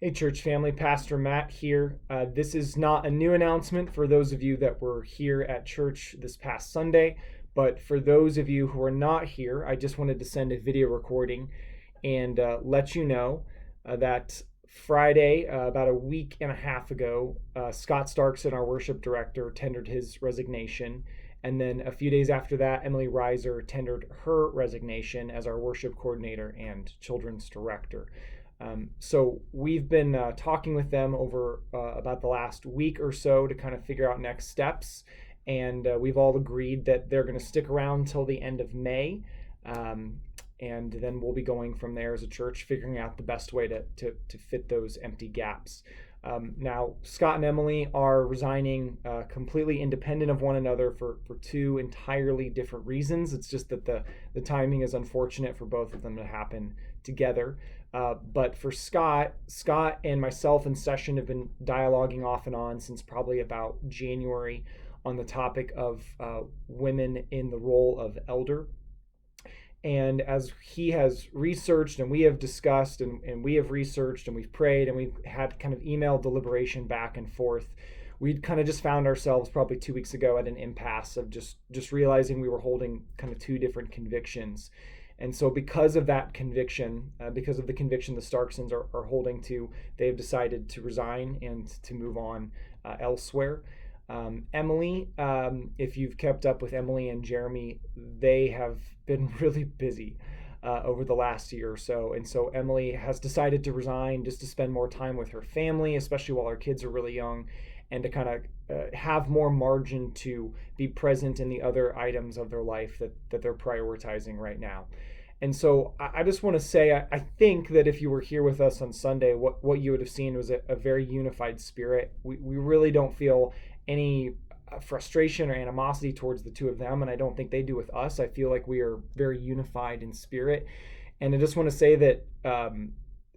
Hey, church family, Pastor Matt here. This is not a new announcement for those of you that were here at church this past Sunday, but for those of you who are not here, I just wanted to send a video recording and let you know that Friday, about a week and a half ago, Scott Starkson, our worship director, tendered his resignation. And then a few days after that, Emily Reiser tendered her resignation as our worship coordinator and children's director. So we've been talking with them over about the last week or so to kind of figure out next steps. And we've all agreed that they're going to stick around till the end of May. And then we'll be going from there as a church, figuring out the best way to fit those empty gaps. Now, Scott and Emily are resigning completely independent of one another for two entirely different reasons. It's just that the timing is unfortunate for both of them to happen together. But for Scott and myself in session have been dialoguing off and on since probably about January on the topic of women in the role of elder. And as he has researched and we have discussed and we have researched and we've prayed and we've had kind of email deliberation back and forth, we'd kind of just found ourselves probably 2 weeks ago at an impasse of just realizing we were holding kind of two different convictions. And so because of that conviction, because of the conviction the Starksons are holding to, they've decided to resign and to move on elsewhere. Emily, if you've kept up with Emily and Jeremy, they have been really busy over the last year or so. And so Emily has decided to resign just to spend more time with her family, especially while her kids are really young, and to kind of have more margin to be present in the other items of their life that they're prioritizing right now. And so I just want to say, I think that if you were here with us on Sunday, what you would have seen was a very unified spirit. We really don't feel any frustration or animosity towards the two of them, and I don't think they do with us. I feel like we are very unified in spirit. And I just want to say that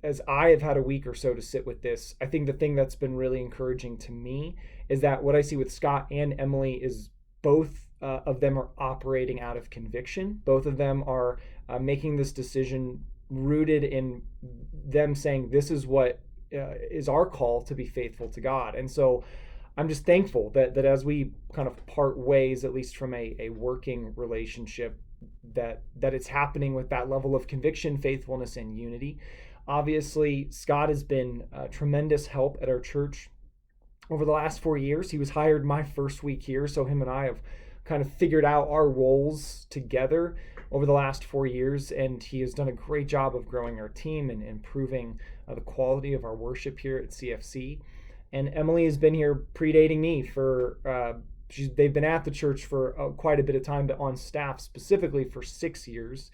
as I have had a week or so to sit with this, I think the thing that's been really encouraging to me is that what I see with Scott and Emily is both of them are operating out of conviction. Both of them are making this decision rooted in them saying, this is what is our call to be faithful to God. And so I'm just thankful that as we kind of part ways, at least from a working relationship, that it's happening with that level of conviction, faithfulness, and unity. Obviously, Scott has been a tremendous help at our church over the last 4 years. He was hired my first week here, so him and I have kind of figured out our roles together over the last 4 years, and he has done a great job of growing our team and improving the quality of our worship here at CFC. And Emily has been here predating me for, they've been at the church for quite a bit of time, but on staff specifically for 6 years.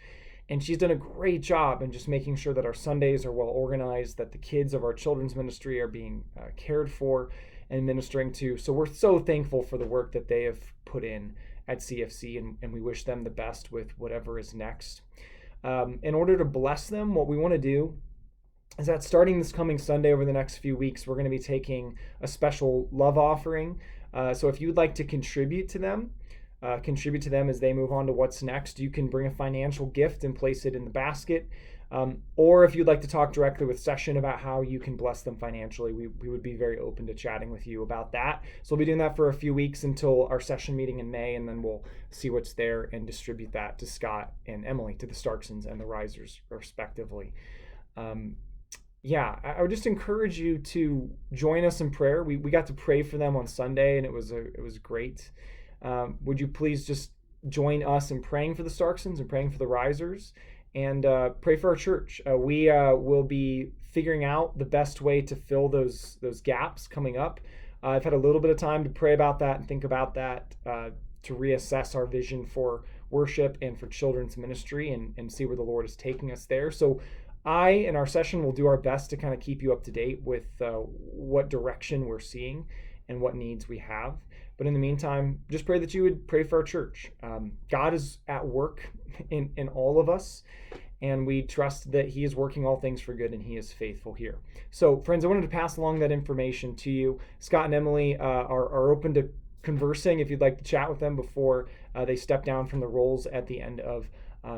And she's done a great job in just making sure that our Sundays are well organized, that the kids of our children's ministry are being cared for and ministering to. So we're so thankful for the work that they have put in at CFC, and we wish them the best with whatever is next. In order to bless them, what we want to do is that starting this coming Sunday over the next few weeks, we're going to be taking a special love offering. So if you'd like to contribute to them as they move on to what's next, you can bring a financial gift and place it in the basket. Or if you'd like to talk directly with Session about how you can bless them financially, we would be very open to chatting with you about that. So we'll be doing that for a few weeks until our session meeting in May, and then we'll see what's there and distribute that to Scott and Emily, to the Starksons and the Reisers, respectively. I would just encourage you to join us in prayer. We got to pray for them on Sunday, and it was great. Would you please just join us in praying for the Starksons and praying for the Reisers, and pray for our church. We will be figuring out the best way to fill those gaps coming up. I've had a little bit of time to pray about that and think about that, to reassess our vision for worship and for children's ministry and see where the Lord is taking us there. So I and our session will do our best to kind of keep you up to date with what direction we're seeing and what needs we have. But in the meantime, just pray that you would pray for our church. God is at work in all of us, and we trust that he is working all things for good, and he is faithful here. So, friends, I wanted to pass along that information to you. Scott and Emily are open to conversing if you'd like to chat with them before they step down from the roles at the end of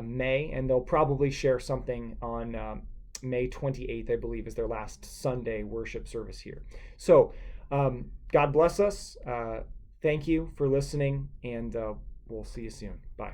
May, and they'll probably share something on May 28th, I believe, is their last Sunday worship service here. So God bless us. Thank you for listening, and we'll see you soon. Bye.